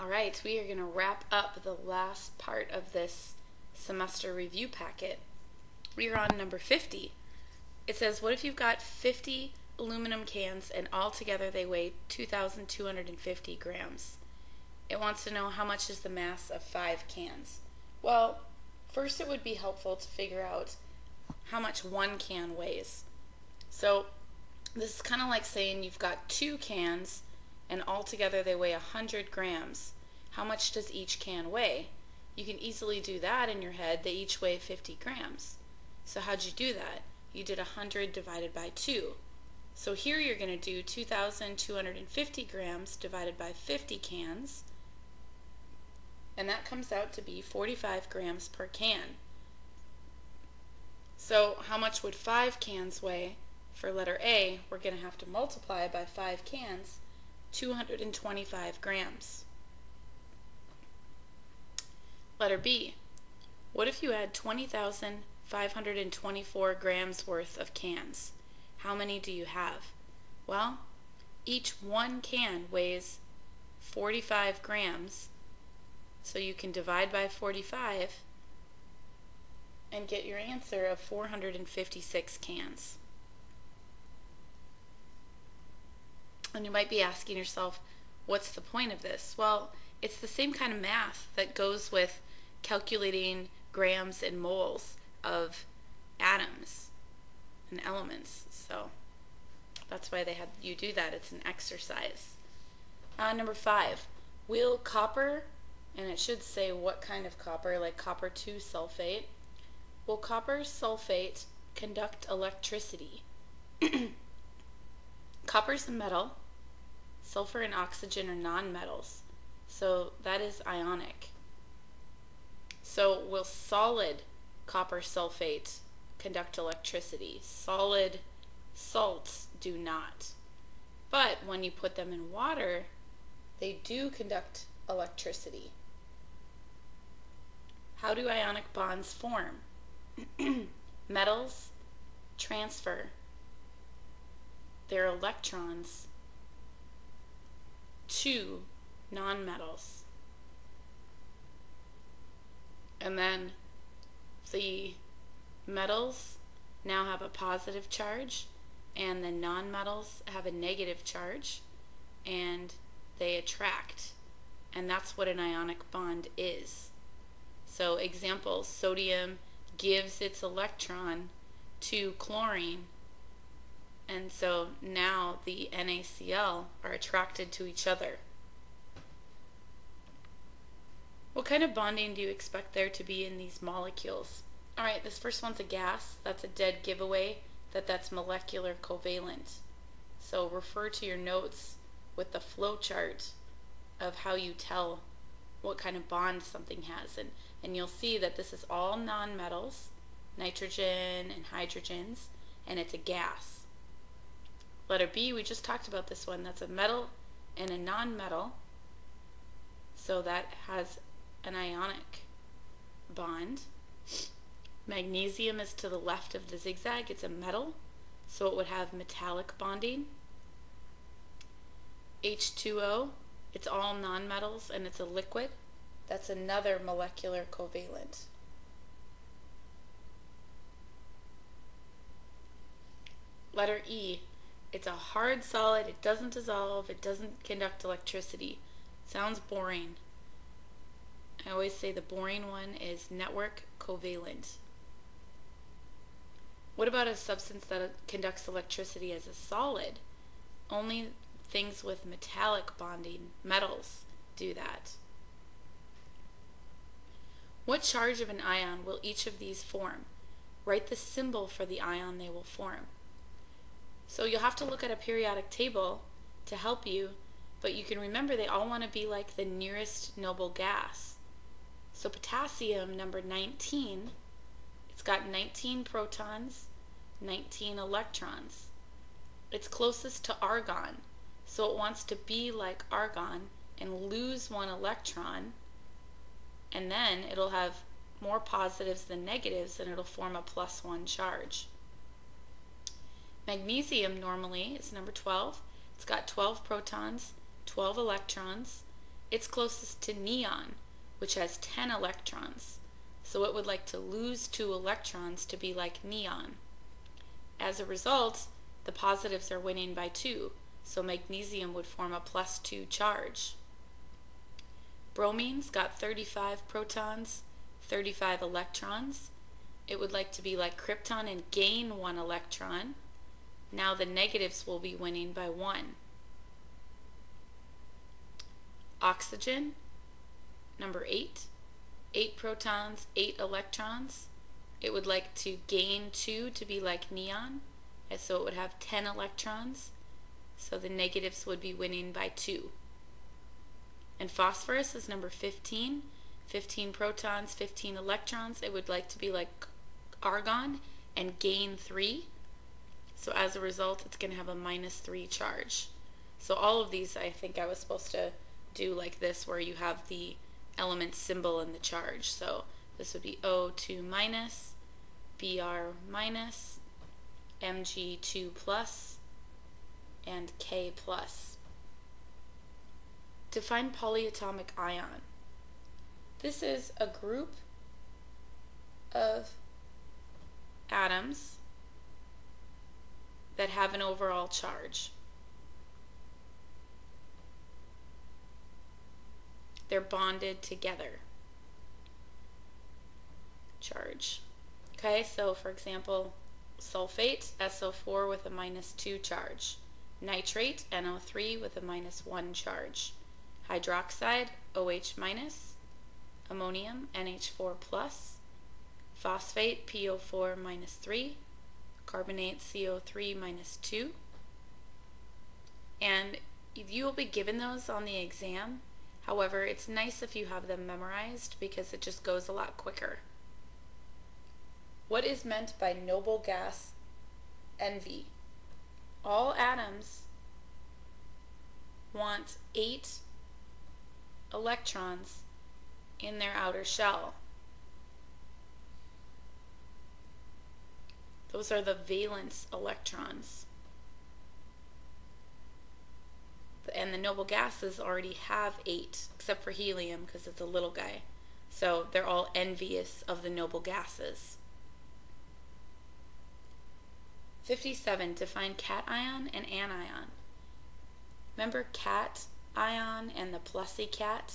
Alright, we are going to wrap up the last part of this semester review packet. We are on number 50. It says, what if you've got 50 aluminum cans and all together they weigh 2,250 grams? It wants to know how much is the mass of 5 cans. Well, first it would be helpful to figure out how much 1 can weighs. So this is kind of like saying you've got 2 cans and all together they weigh 100 grams. How much does each can weigh? You can easily do that in your head. They each weigh 50 grams. So how'd you do that? You did 100 divided by 2. So here you're going to do 2,250 grams divided by 50 cans, and that comes out to be 45 grams per can. So how much would 5 cans weigh? For letter A, we're going to have to multiply by 5 cans, 225 grams. Letter B, what if you had 20,524 grams worth of cans? How many do you have? Well, each 1 can weighs 45 grams, so you can divide by 45 and get your answer of 456 cans. And you might be asking yourself, what's the point of this? Well, it's the same kind of math that goes with calculating grams and moles of atoms and elements. So that's why they had you do that. It's an exercise. Number 5, will copper, and it should say what kind of copper, like copper 2 sulfate, will copper sulfate conduct electricity? Copper's a metal. Sulfur and oxygen are nonmetals. So that is ionic. So will solid copper sulfate conduct electricity? Solid salts do not. But when you put them in water, they do conduct electricity. How do ionic bonds form? Metals transfer their electrons to nonmetals. And then the metals now have a positive charge, and the nonmetals have a negative charge, and they attract. And that's what an ionic bond is. So examples, sodium gives its electron to chlorine, and so now the NaCl are attracted to each other. What kind of bonding do you expect there to be in these molecules? Alright, this first one's a gas. That's a dead giveaway that's molecular covalent. So refer to your notes with the flow chart of how you tell what kind of bond something has. And you'll see that this is all nonmetals, nitrogen and hydrogens, and it's a gas. Letter B, we just talked about this one. That's a metal and a nonmetal. So that has an ionic bond. Magnesium is to the left of the zigzag. It's a metal, so it would have metallic bonding. H2O, it's all nonmetals and it's a liquid. That's another molecular covalent. Letter E, it's a hard solid, it doesn't dissolve, it doesn't conduct electricity. Sounds boring. I always say the boring one is network covalent. What about a substance that conducts electricity as a solid? Only things with metallic bonding, metals, do that. What charge of an ion will each of these form? Write the symbol for the ion they will form. So you'll have to look at a periodic table to help you, but you can remember they all want to be like the nearest noble gas. So potassium, number 19, it's got 19 protons, 19 electrons. It's closest to argon, so it wants to be like argon and lose 1 electron, and then it'll have more positives than negatives, and it'll form a +1 charge. Magnesium normally is number 12. It's got 12 protons, 12 electrons, It's closest to neon, which has 10 electrons. So it would like to lose 2 electrons to be like neon. As a result, the positives are winning by 2, so magnesium would form a +2 charge. Bromine's got 35 protons, 35 electrons. It would like to be like krypton and gain 1 electron. Now the negatives will be winning by 1. Oxygen, number 8, 8 protons, 8 electrons. It would like to gain 2 to be like neon, and so it would have 10 electrons, so the negatives would be winning by 2. And phosphorus is number 15, 15 protons, 15 electrons. It would like to be like argon and gain 3, so as a result it's going to have a -3 charge. So all of these I think I was supposed to do like this, where you have the element symbol in the charge. So this would be O2 minus, Br minus, Mg2 plus, and K plus. Define polyatomic ion. This is a group of atoms that have an overall charge. They're bonded together. Charge. Okay, so for example, sulfate, SO4 with a -2 charge. Nitrate, NO3 with a -1 charge. Hydroxide, OH minus. Ammonium, NH4 plus. Phosphate, PO4 -3. Carbonate, CO3 -2. And you will be given those on the exam. However, it's nice if you have them memorized because it just goes a lot quicker. What is meant by noble gas envy? All atoms want 8 electrons in their outer shell. Those are the valence electrons. And the noble gases already have 8, except for helium because it's a little guy. So they're all envious of the noble gases. 57. Define cation and anion. Remember cation and the plusy cat?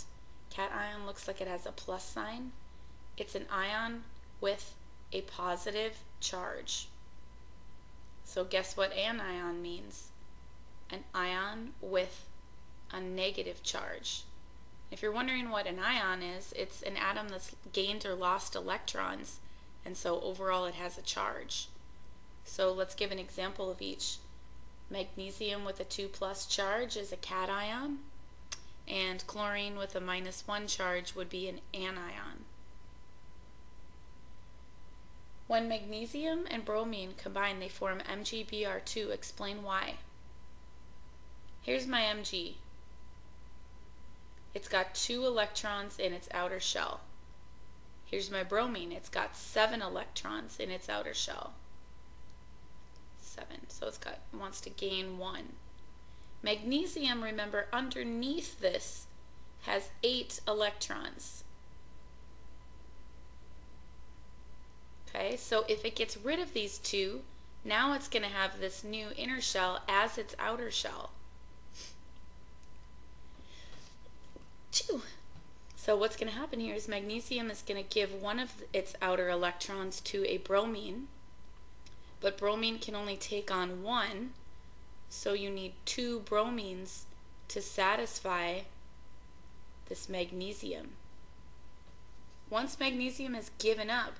Cation looks like it has a plus sign. It's an ion with a positive charge. So guess what anion means? An ion with a negative charge. If you're wondering what an ion is, it's an atom that's gained or lost electrons, and so overall it has a charge. So let's give an example of each. Magnesium with a 2+ charge is a cation, and chlorine with a -1 charge would be an anion. When magnesium and bromine combine, they form MgBr2. Explain why. Here's my Mg. It's got 2 electrons in its outer shell. Here's my bromine. It's got 7 electrons in its outer shell. 7. So it wants to gain 1. Magnesium, remember, underneath this has 8 electrons. Okay, so if it gets rid of these 2, now it's going to have this new inner shell as its outer shell. So what's going to happen here is magnesium is going to give one of its outer electrons to a bromine, but bromine can only take on 1, so you need 2 bromines to satisfy this magnesium. Once magnesium has given up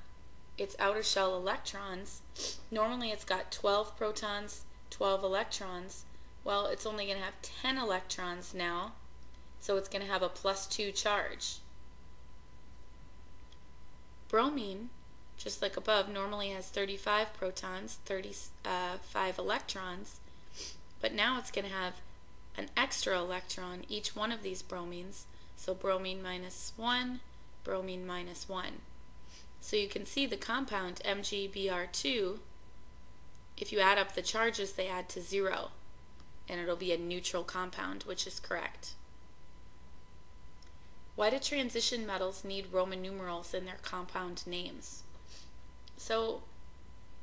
its outer shell electrons, normally it's got 12 protons, 12 electrons. Well, it's only going to have 10 electrons now, so it's going to have a +2 charge. Bromine, just like above, normally has 35 protons, 35 electrons, but now it's going to have an extra electron, each one of these bromines, so bromine -1, bromine -1. So you can see the compound MgBr2, if you add up the charges, they add to 0, and it'll be a neutral compound, which is correct. Why do transition metals need Roman numerals in their compound names? So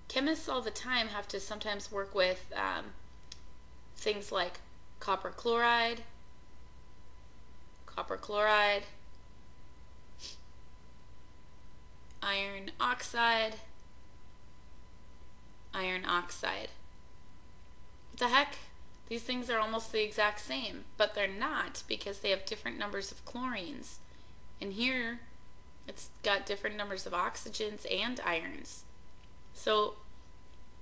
chemists all the time have to sometimes work with things like copper chloride, iron oxide. What the heck? These things are almost the exact same, but they're not because they have different numbers of chlorines. And here, it's got different numbers of oxygens and irons. So,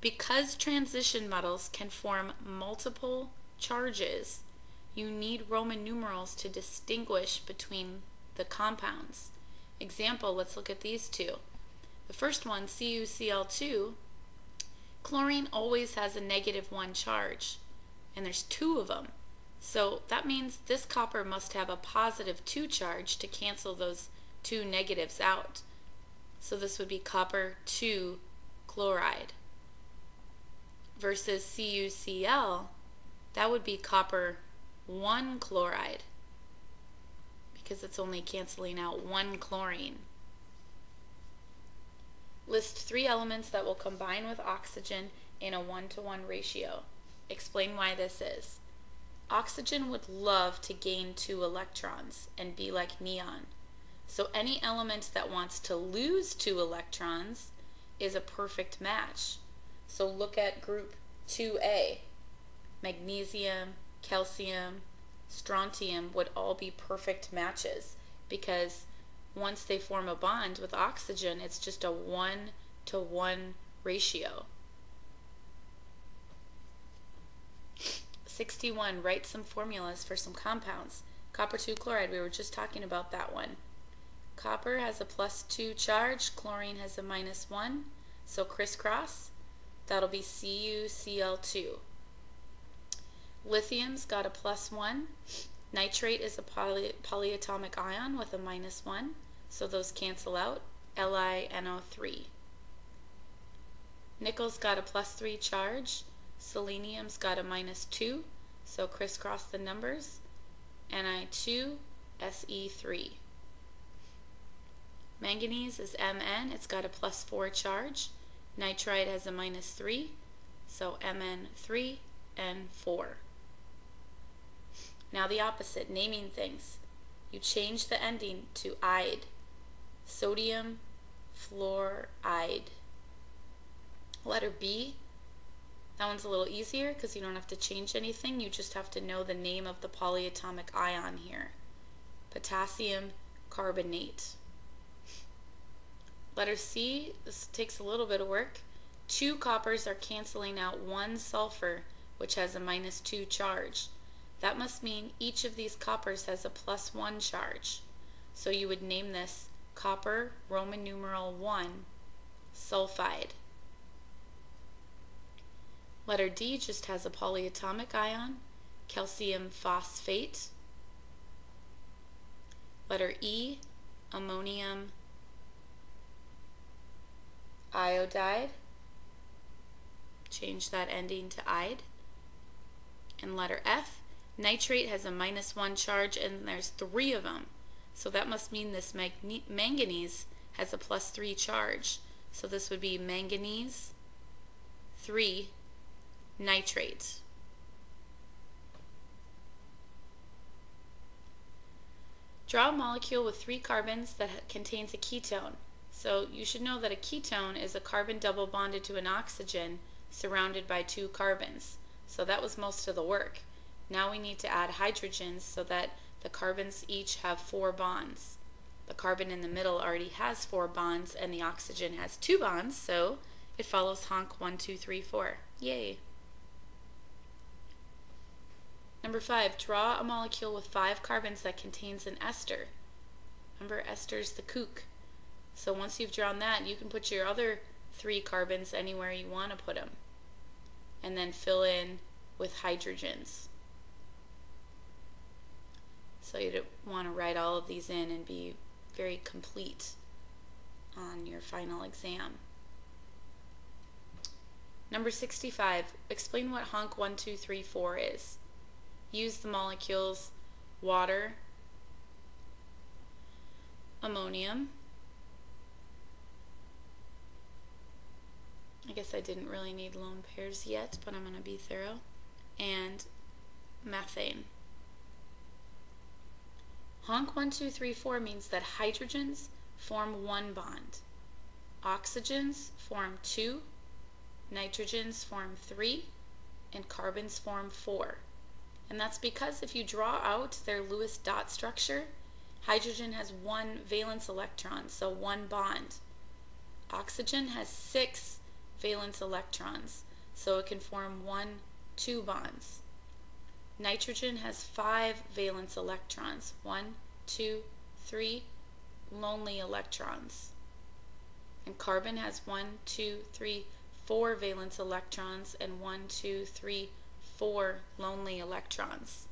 because transition metals can form multiple charges, you need Roman numerals to distinguish between the compounds. Example, let's look at these two. The first one, CuCl2, chlorine always has a -1 charge, and there's 2 of them. So that means this copper must have a +2 charge to cancel those 2 negatives out. So this would be copper 2 chloride. Versus CuCl, that would be copper 1 chloride, because it's only canceling out 1 chlorine. List 3 elements that will combine with oxygen in a 1-to-1 ratio. Explain why this is. Oxygen would love to gain 2 electrons and be like neon. So any element that wants to lose 2 electrons is a perfect match. So look at group 2A. Magnesium, calcium, strontium would all be perfect matches because once they form a bond with oxygen, it's just a 1-to-1 ratio. 61, write some formulas for some compounds. Copper 2 chloride, we were just talking about that one. Copper has a +2 charge, chlorine has a -1, so crisscross, that'll be CuCl2. Lithium's got a +1. Nitrate is a polyatomic ion with a -1, so those cancel out, LiNO3. Nickel's got a +3 charge. Selenium's got a -2, so crisscross the numbers, Ni2, Se3. Manganese is Mn, it's got a +4 charge. Nitride has a -3, so Mn3 and 4. Now the opposite, naming things. You change the ending to ide. Sodium fluoride. Letter B, that one's a little easier because you don't have to change anything. You just have to know the name of the polyatomic ion here. Potassium carbonate. Letter C, this takes a little bit of work. 2 coppers are canceling out 1 sulfur, which has a -2 charge. That must mean each of these coppers has a +1 charge. So you would name this copper Roman numeral 1 sulfide. Letter D just has a polyatomic ion, calcium phosphate. Letter E, ammonium iodide. Change that ending to ide. And letter F, nitrate has a -1 charge and there's 3 of them. So that must mean this manganese has a +3 charge. So this would be manganese 3 nitrate. Draw a molecule with 3 carbons that contains a ketone. So you should know that a ketone is a carbon double bonded to an oxygen surrounded by 2 carbons. So that was most of the work. Now we need to add hydrogens so that the carbons each have 4 bonds. The carbon in the middle already has 4 bonds and the oxygen has 2 bonds, so it follows honk 1, 2, 3, 4. Yay! Number 5, draw a molecule with 5 carbons that contains an ester. Remember, ester's the kook. So once you've drawn that, you can put your other 3 carbons anywhere you want to put them. And then fill in with hydrogens. So you want to write all of these in and be very complete on your final exam. Number 65, explain what honk 1, 2, 3, 4 is. Use the molecules water, ammonium. I guess I didn't really need lone pairs yet, but I'm going to be thorough. And methane. Honk 1, 2, 3, 4 means that hydrogens form one bond, oxygens form two, nitrogens form three, and carbons form four. And that's because if you draw out their Lewis dot structure, hydrogen has one valence electron, so one bond. Oxygen has 6 valence electrons, so it can form 2 bonds. Nitrogen has 5 valence electrons, 1, 2, 3 lonely electrons. And carbon has 1, 2, 3, 4 valence electrons and 1, 2, 3, 4 lonely electrons.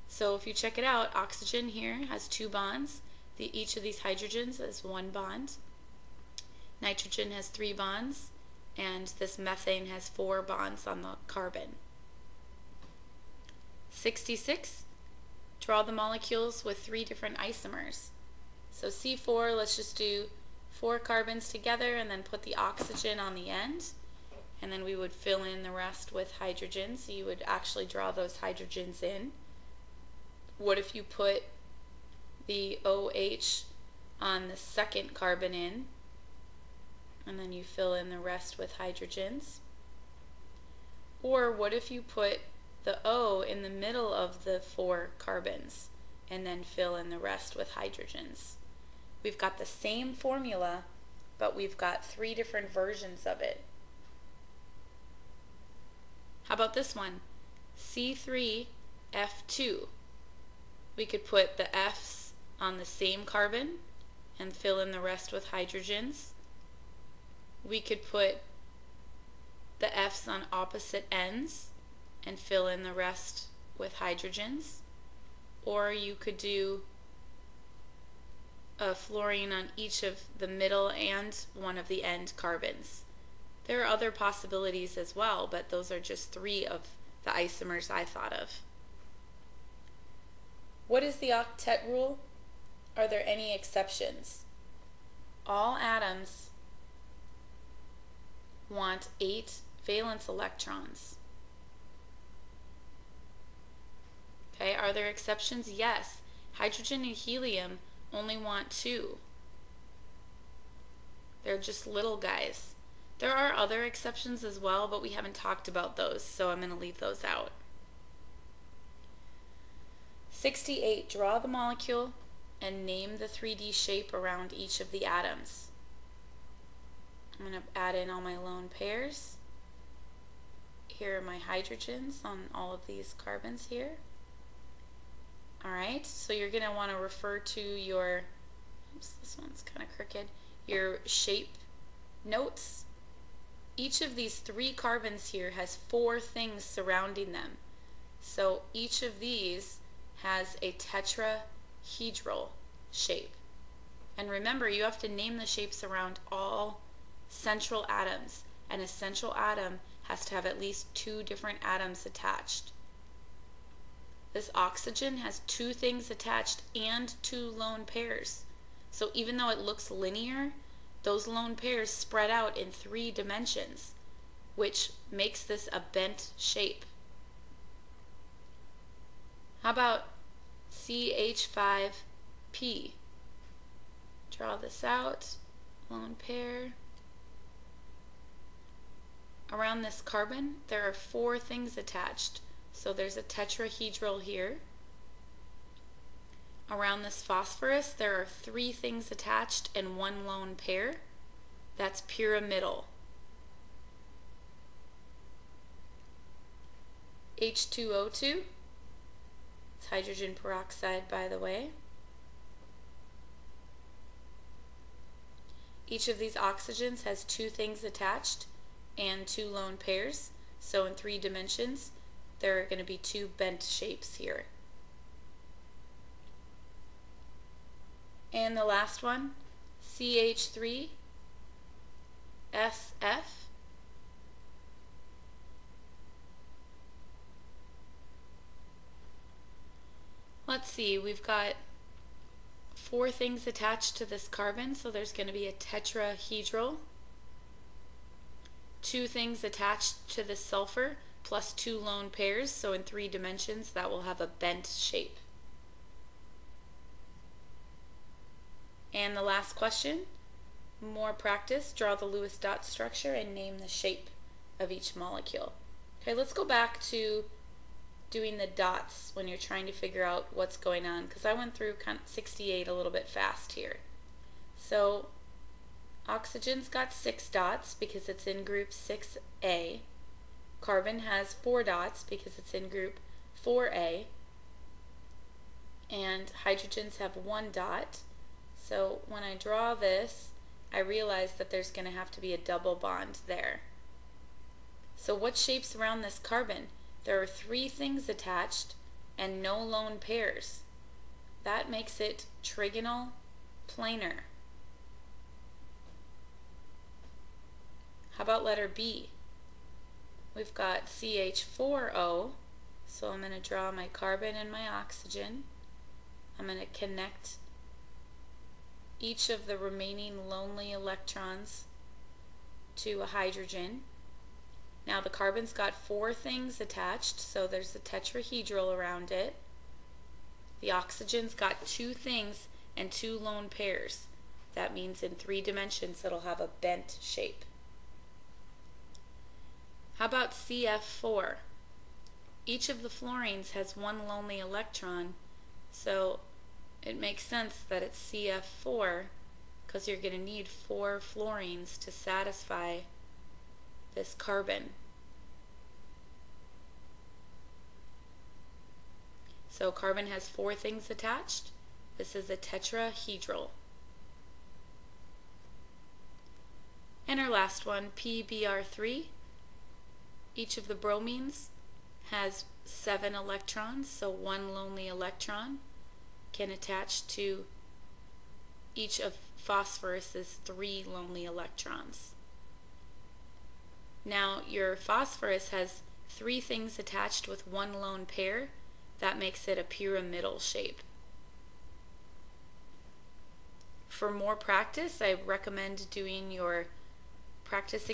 So if you check it out, oxygen here has 2 bonds. Each of these hydrogens has 1 bond. Nitrogen has 3 bonds, and this methane has 4 bonds on the carbon. 66, draw the molecules with 3 different isomers. So C4, let's just do 4 carbons together and then put the oxygen on the end, and then we would fill in the rest with hydrogen, so you would actually draw those hydrogens in. What if you put the OH on the second carbon in, and then you fill in the rest with hydrogens? Or what if you put the O in the middle of the 4 carbons and then fill in the rest with hydrogens? We've got the same formula, but we've got 3 different versions of it. How about this one? C3F2. We could put the F's on the same carbon and fill in the rest with hydrogens. We could put the F's on opposite ends and fill in the rest with hydrogens. Or you could do a fluorine on each of the middle and one of the end carbons. There are other possibilities as well, but those are just 3 of the isomers I thought of. What is the octet rule? Are there any exceptions? All atoms want 8 valence electrons. Okay, are there exceptions? Yes. Hydrogen and helium only want 2. They're just little guys. There are other exceptions as well, but we haven't talked about those, so I'm going to leave those out. 68, draw the molecule and name the 3D shape around each of the atoms. I'm going to add in all my lone pairs. Here are my hydrogens on all of these carbons here. Alright, so you're going to want to refer to your, oops, this one's kind of crooked, your shape notes. Each of these 3 carbons here has 4 things surrounding them. So each of these has a tetrahedral shape. And remember, you have to name the shapes around all central atoms, and a central atom has to have at least 2 different atoms attached. This oxygen has 2 things attached and 2 lone pairs. So even though it looks linear, those lone pairs spread out in 3 dimensions, which makes this a bent shape. How about CH5P? Draw this out, lone pair. Around this carbon, there are 4 things attached. So there's a tetrahedral here. Around this phosphorus, there are 3 things attached and 1 lone pair. That's pyramidal. H2O2, it's hydrogen peroxide, by the way. Each of these oxygens has 2 things attached and 2 lone pairs. So in 3 dimensions, there are going to be 2 bent shapes here. And the last one, CH3SF. Let's see, we've got 4 things attached to this carbon, so there's going to be a tetrahedral. 2 things attached to the sulfur, plus 2 lone pairs, so in 3 dimensions that will have a bent shape. And the last question, more practice, draw the Lewis dot structure and name the shape of each molecule. Okay, let's go back to doing the dots when you're trying to figure out what's going on, because I went through 68 a little bit fast here. So oxygen's got 6 dots because it's in group 6A. Carbon has 4 dots because it's in group 4A. And hydrogens have 1 dot. So when I draw this, I realize that there's going to have to be a double bond there. So what shapes around this carbon? There are 3 things attached and no lone pairs. That makes it trigonal planar. How about letter B? We've got CH4O, so I'm going to draw my carbon and my oxygen. I'm going to connect each of the remaining lonely electrons to a hydrogen. Now the carbon's got 4 things attached, so there's a tetrahedral around it. The oxygen's got 2 things and 2 lone pairs. That means in 3 dimensions it'll have a bent shape. How about CF4? Each of the fluorines has 1 lonely electron, so it makes sense that it's CF4 because you're going to need 4 fluorines to satisfy this carbon. So carbon has 4 things attached. This is a tetrahedral. And our last one, PBr3. Each of the bromines has 7 electrons, so 1 lonely electron can attach to each of phosphorus's 3 lonely electrons. Now your phosphorus has 3 things attached with 1 lone pair. That makes it a pyramidal shape. For more practice, I recommend doing your practice